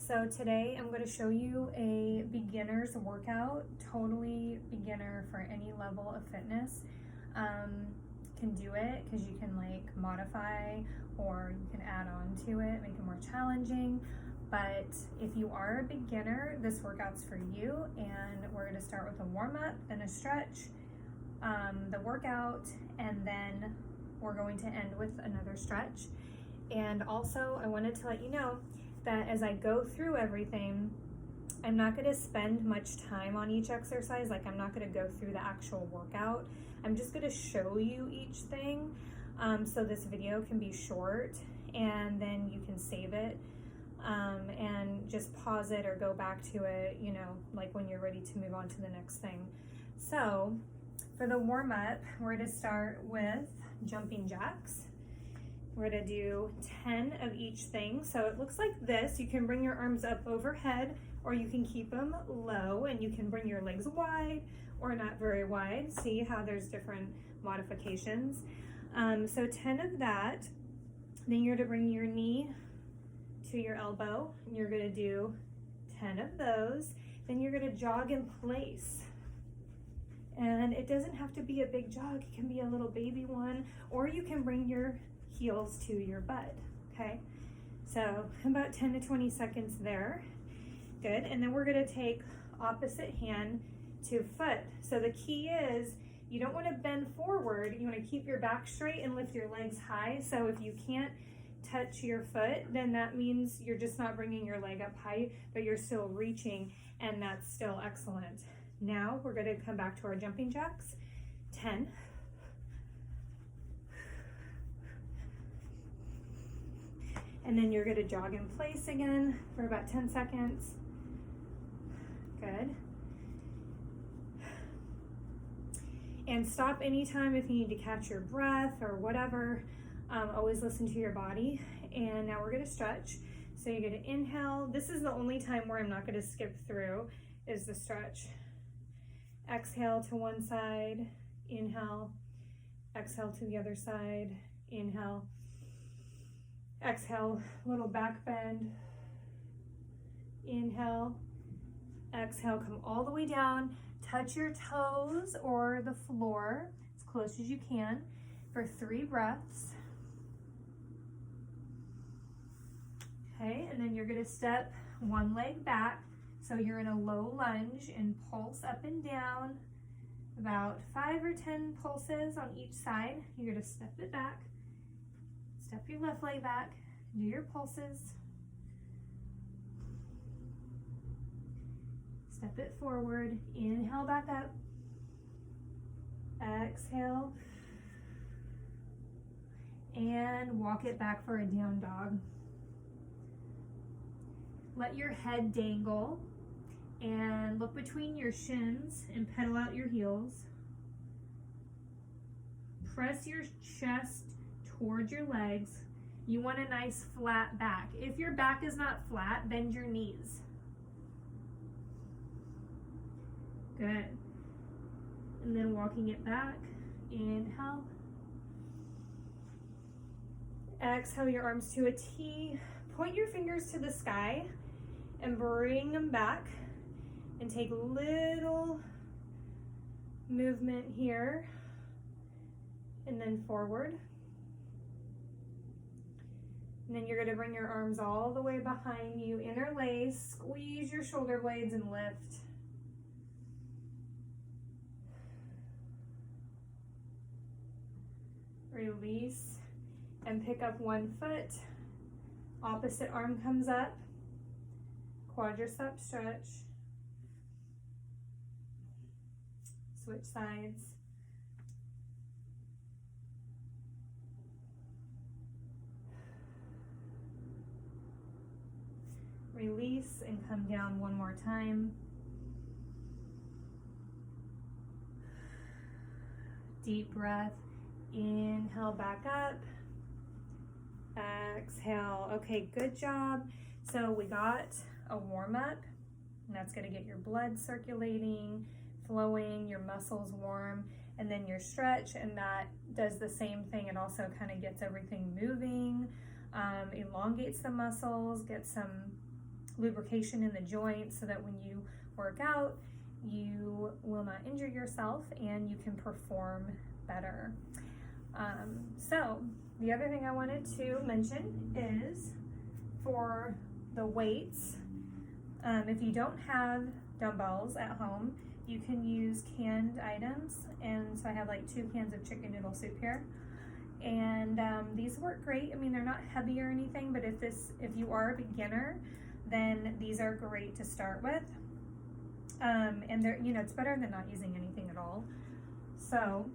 So today I'm going to show you a beginner's workout, totally beginner for any level of fitness. Can do it because you can like modify or you can add on to it, make it more challenging. But if you are a beginner, this workout's for you, and we're going to start with a warm-up, then a stretch, the workout, and then we're going to end with another stretch. And also I wanted to let you know that as I go through everything, I'm not going to spend much time on each exercise. Like, I'm not going to go through the actual workout. I'm just going to show you each thing, so this video can be short, and then you can save it and just pause it or go back to it, you know, like when you're ready to move on to the next thing. So for the warm-up, we're going to start with jumping jacks. We're going to do 10 of each thing. So it looks like this. You can bring your arms up overhead, or you can keep them low, and you can bring your legs wide or not very wide. See how there's different modifications. So 10 of that. Then you're to bring your knee to your elbow. You're going to do 10 of those. Then you're going to jog in place. And it doesn't have to be a big jog. It can be a little baby one, or you can bring your heels to your butt. Okay, so about 10 to 20 seconds there. Good. And then we're going to take opposite hand to foot. So the key is you don't want to bend forward. You want to keep your back straight and lift your legs high. So if you can't touch your foot, then that means you're just not bringing your leg up high, but you're still reaching, and that's still excellent. Now we're going to come back to our jumping jacks. 10. And then you're going to jog in place again for about 10 seconds. Good. And stop anytime if you need to catch your breath or whatever. Always listen to your body. And now we're going to stretch. So you're going to inhale. This is the only time where I'm not going to skip through, is the stretch. Exhale to one side, inhale. Exhale to the other side, inhale. Exhale, little back bend. Inhale. Exhale, come all the way down. Touch your toes or the floor as close as you can for 3 breaths. Okay, and then you're going to step one leg back. So you're in a low lunge and pulse up and down, about 5 or 10 pulses on each side. You're going to step it back, step your left leg back, do your pulses, step it forward, inhale back up, exhale, and walk it back for a down dog. Let your head dangle and look between your shins and pedal out your heels. Press your chest towards your legs. You want a nice flat back. If your back is not flat, bend your knees. Good. And then walking it back. Inhale. Exhale your arms to a T. Point your fingers to the sky and bring them back. And take a little movement here and then forward. And then you're going to bring your arms all the way behind you, interlace, squeeze your shoulder blades and lift. Release and pick up one foot. Opposite arm comes up. Quadricep stretch. Switch sides. Release and come down one more time. Deep breath. Inhale back up. Exhale. Okay, good job. So we got a warm-up, and that's going to get your blood circulating, flowing, your muscles warm, and then your stretch, and that does the same thing. It also kind of gets everything moving, elongates the muscles, gets some lubrication in the joints so that when you work out, you will not injure yourself and you can perform better. So the other thing I wanted to mention is for the weights, if you don't have dumbbells at home, you can use canned items. And so I have like 2 cans of chicken noodle soup here. And these work great. I mean, they're not heavy or anything, but if you are a beginner, then these are great to start with. And they're, it's better than not using anything at all. So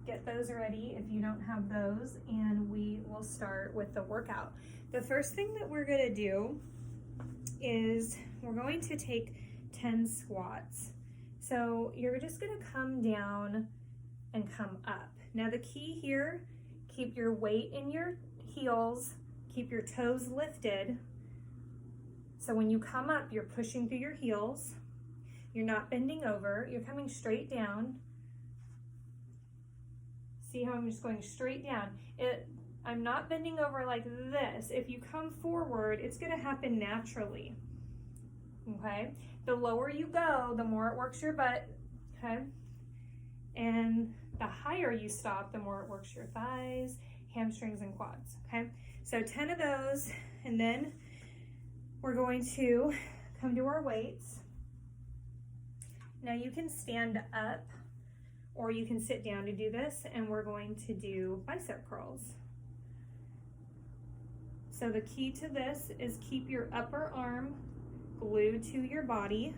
get those ready if you don't have those, and we will start with the workout. The first thing that we're gonna do is we're going to take 10 squats. So you're just gonna come down and come up. Now the key here, keep your weight in your heels, keep your toes lifted. So when you come up, you're pushing through your heels. You're not bending over, you're coming straight down. See how I'm just going straight down? I'm not bending over like this. If you come forward, it's gonna happen naturally, okay? The lower you go, the more it works your butt, okay? And the higher you stop, the more it works your thighs, hamstrings, and quads, okay? So 10 of those, and then we're going to come to our weights. Now you can stand up or you can sit down to do this, and we're going to do bicep curls. So the key to this is keep your upper arm glued to your body.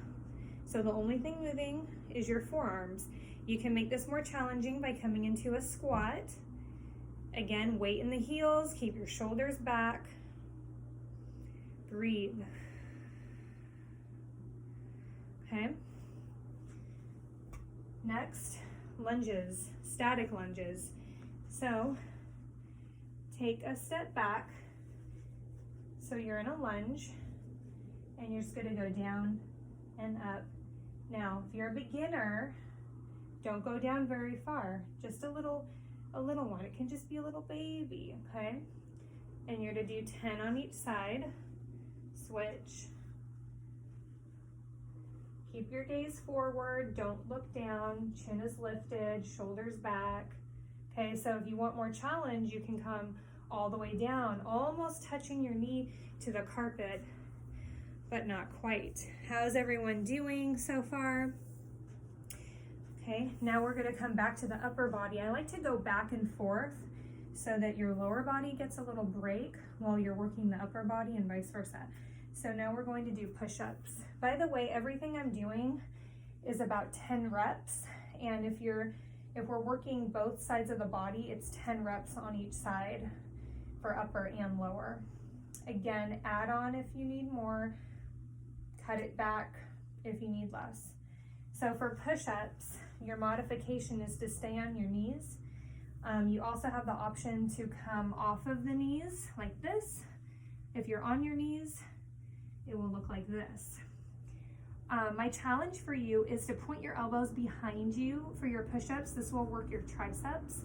So the only thing moving is your forearms. You can make this more challenging by coming into a squat. Again, weight in the heels, keep your shoulders back. Breathe. Okay. Next, lunges, static lunges. So take a step back. So you're in a lunge and you're just gonna go down and up. Now, if you're a beginner, don't go down very far, just a little one. It can just be a little baby, okay? And you're to do 10 on each side. Switch. Keep your gaze forward, don't look down, chin is lifted, shoulders back. Okay, so if you want more challenge, you can come all the way down, almost touching your knee to the carpet, but not quite. How's everyone doing so far? Okay, now we're gonna come back to the upper body. I like to go back and forth so that your lower body gets a little break while you're working the upper body and vice versa. So now we're going to do push-ups. By the way, everything I'm doing is about 10 reps. And if we're working both sides of the body, it's 10 reps on each side for upper and lower. Again, add on if you need more, cut it back if you need less. So for push-ups, your modification is to stay on your knees. You also have the option to come off of the knees like this. If you're on your knees, it will look like this. My challenge for you is to point your elbows behind you for your push-ups. This will work your triceps.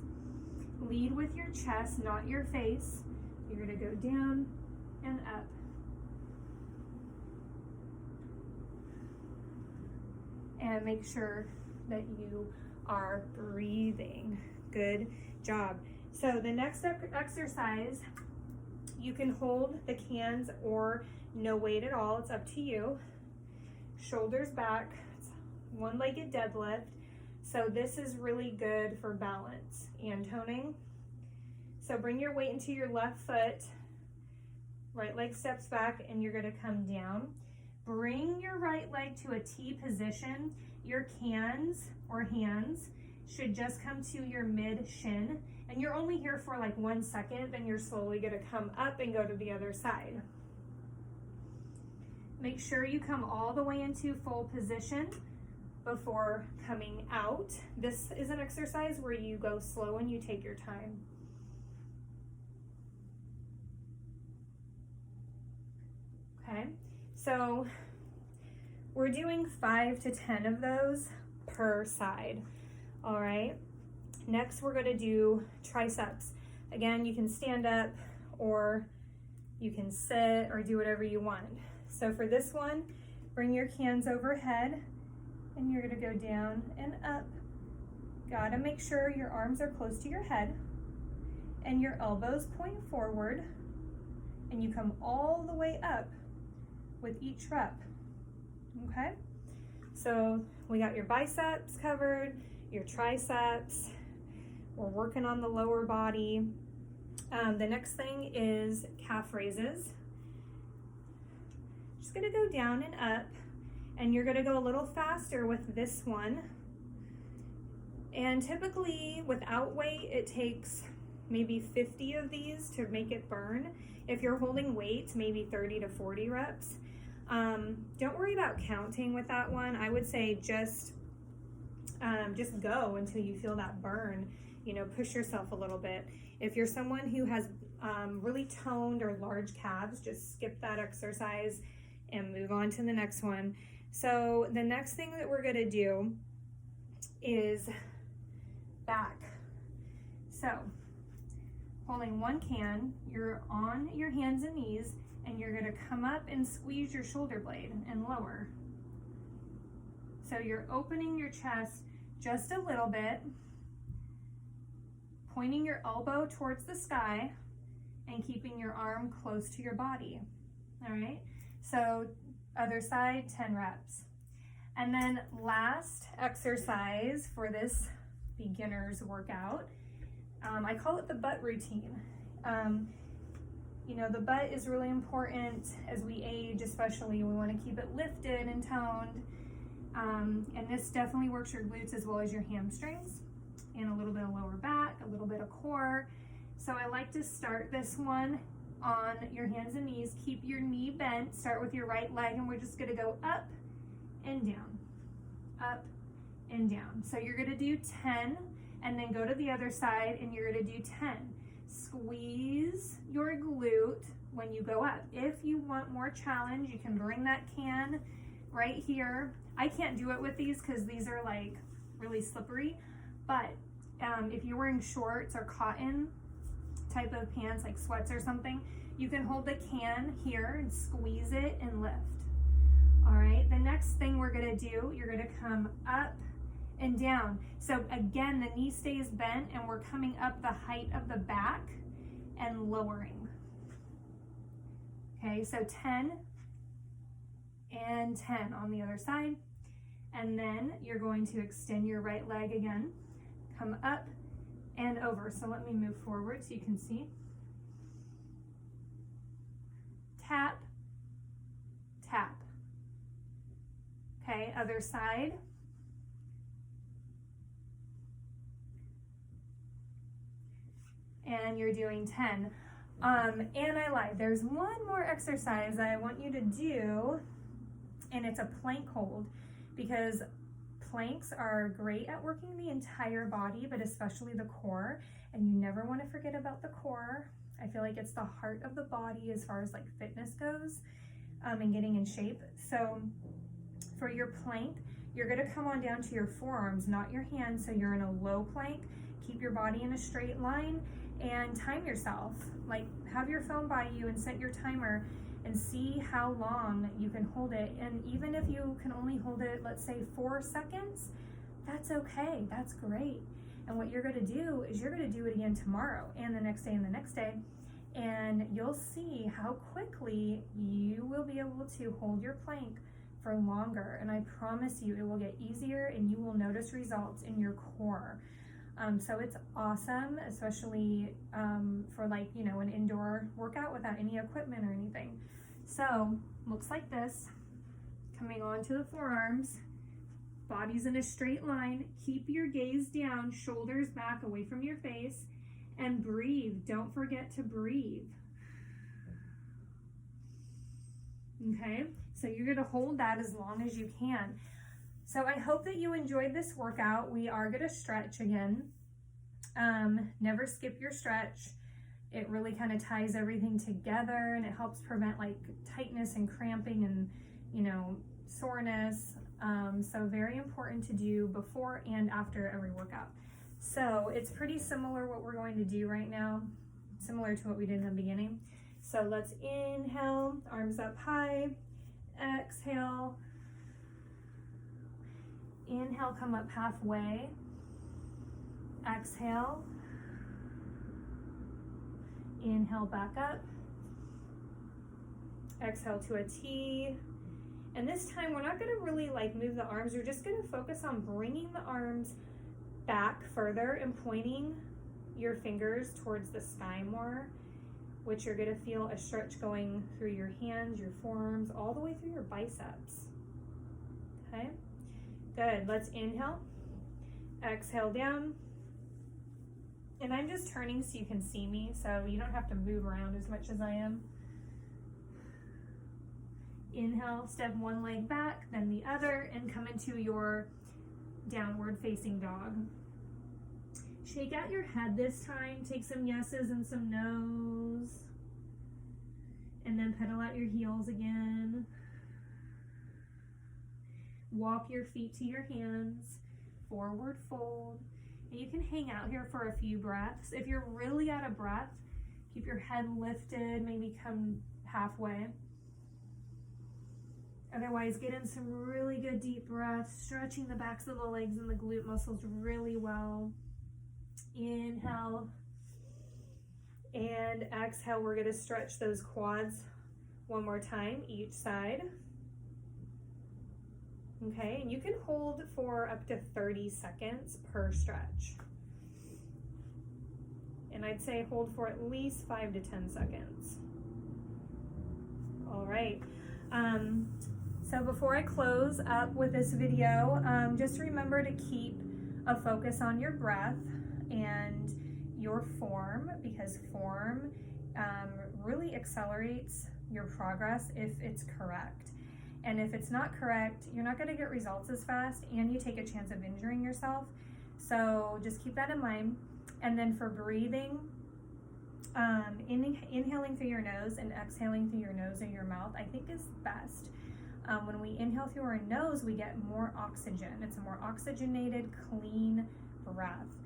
Lead with your chest, not your face. You're gonna go down and up. And make sure that you are breathing. Good job. So the next exercise, you can hold the cans or no weight at all, it's up to you. Shoulders back, it's one-legged deadlift. So this is really good for balance and toning. So bring your weight into your left foot, right leg steps back, and you're gonna come down. Bring your right leg to a T position. Your cans or hands should just come to your mid shin, and you're only here for like 1 second, then you're slowly gonna come up and go to the other side. Make sure you come all the way into full position before coming out. This is an exercise where you go slow and you take your time. Okay, so we're doing 5 to 10 of those per side. All right, next we're gonna do triceps. Again, you can stand up or you can sit or do whatever you want. So for this one, bring your hands overhead and you're gonna go down and up. Gotta make sure your arms are close to your head and your elbows point forward, and you come all the way up with each rep, okay? So we got your biceps covered, your triceps, we're working on the lower body. The next thing is calf raises. Just gonna go down and up, and you're gonna go a little faster with this one. And typically without weight, it takes maybe 50 of these to make it burn. If you're holding weights, maybe 30 to 40 reps. Don't worry about counting with that one. I would say just go until you feel that burn. You know, push yourself a little bit. If you're someone who has really toned or large calves, just skip that exercise and move on to the next one. So the next thing that we're gonna do is back. So holding one can, you're on your hands and knees, and you're gonna come up and squeeze your shoulder blade and lower. So you're opening your chest just a little bit, pointing your elbow towards the sky and keeping your arm close to your body. All right, so other side, 10 reps. And then last exercise for this beginner's workout, I call it the butt routine. You know, the butt is really important as we age, especially. We want to keep it lifted and toned. And this definitely works your glutes as well as your hamstrings, and a little bit of lower back, a little bit of core. So I like to start this one on your hands and knees. Keep your knee bent. Start with your right leg, and we're just going to go up and down, up and down. So you're going to do 10, and then go to the other side, and you're going to do 10. Squeeze your glute when you go up. If you want more challenge, you can bring that can right here. I can't do it with these because these are like really slippery, but if you're wearing shorts or cotton type of pants, like sweats or something, you can hold the can here and squeeze it and lift. All right, the next thing we're gonna do, you're gonna come up and down. So again, the knee stays bent, and we're coming up the height of the back and lowering. Okay, so 10 and 10 on the other side. And then you're going to extend your right leg again, come up and over. So let me move forward so you can see. Tap, tap. Okay, other side. And you're doing 10. And I lied, there's one more exercise I want you to do, and it's a plank hold, because planks are great at working the entire body, but especially the core, and you never want to forget about the core. I feel like it's the heart of the body as far as like fitness goes, and getting in shape. So for your plank, you're going to come on down to your forearms, not your hands, so you're in a low plank. Keep your body in a straight line and time yourself. Like, have your phone by you and set your timer and see how long you can hold it. And even if you can only hold it, let's say 4 seconds, that's okay, that's great. And what you're gonna do is you're gonna do it again tomorrow and the next day and the next day, and you'll see how quickly you will be able to hold your plank for longer. And I promise you, it will get easier and you will notice results in your core. So it's awesome, especially for like, you know, an indoor workout without any equipment or anything. So looks like this, coming onto the forearms, body's in a straight line. Keep your gaze down, shoulders back away from your face, and breathe. Don't forget to breathe. Okay, so you're gonna hold that as long as you can. So I hope that you enjoyed this workout. We are gonna stretch again. Never skip your stretch. It really kind of ties everything together, and it helps prevent like tightness and cramping and, you know, soreness. So very important to do before and after every workout. So it's pretty similar what we're going to do right now, similar to what we did in the beginning. So let's inhale, arms up high, exhale. Inhale, come up halfway. Exhale. Inhale, back up. Exhale to a T. And this time we're not going to really like move the arms. You're just going to focus on bringing the arms back further and pointing your fingers towards the sky more, which you're going to feel a stretch going through your hands, your forearms, all the way through your biceps. Okay, good. Let's inhale. Exhale down. And I'm just turning so you can see me, so you don't have to move around as much as I am. Inhale, step one leg back, then the other, and come into your downward facing dog. Shake out your head this time. Take some yeses and some nos. And then pedal out your heels again. Walk your feet to your hands. Forward fold. And you can hang out here for a few breaths. If you're really out of breath, keep your head lifted, maybe come halfway. Otherwise, get in some really good deep breaths, stretching the backs of the legs and the glute muscles really well. Inhale and exhale. We're going to stretch those quads one more time, each side. Okay, and you can hold for up to 30 seconds per stretch. And I'd say hold for at least 5 to 10 seconds. All right. So before I close up with this video, just remember to keep a focus on your breath and your form, because form really accelerates your progress if it's correct. And if it's not correct, you're not going to get results as fast, and you take a chance of injuring yourself. So just keep that in mind. And then for breathing, inhaling through your nose and exhaling through your nose and your mouth, I think is best. When we inhale through our nose, we get more oxygen. It's a more oxygenated, clean breath.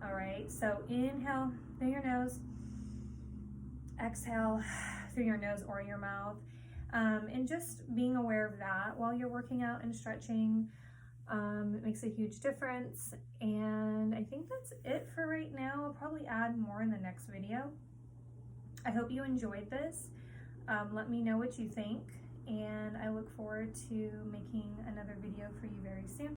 All right, so inhale through your nose, exhale through your nose or your mouth. And just being aware of that while you're working out and stretching, it makes a huge difference. And I think that's it for right now. I'll probably add more in the next video. I hope you enjoyed this. Let me know what you think, and I look forward to making another video for you very soon.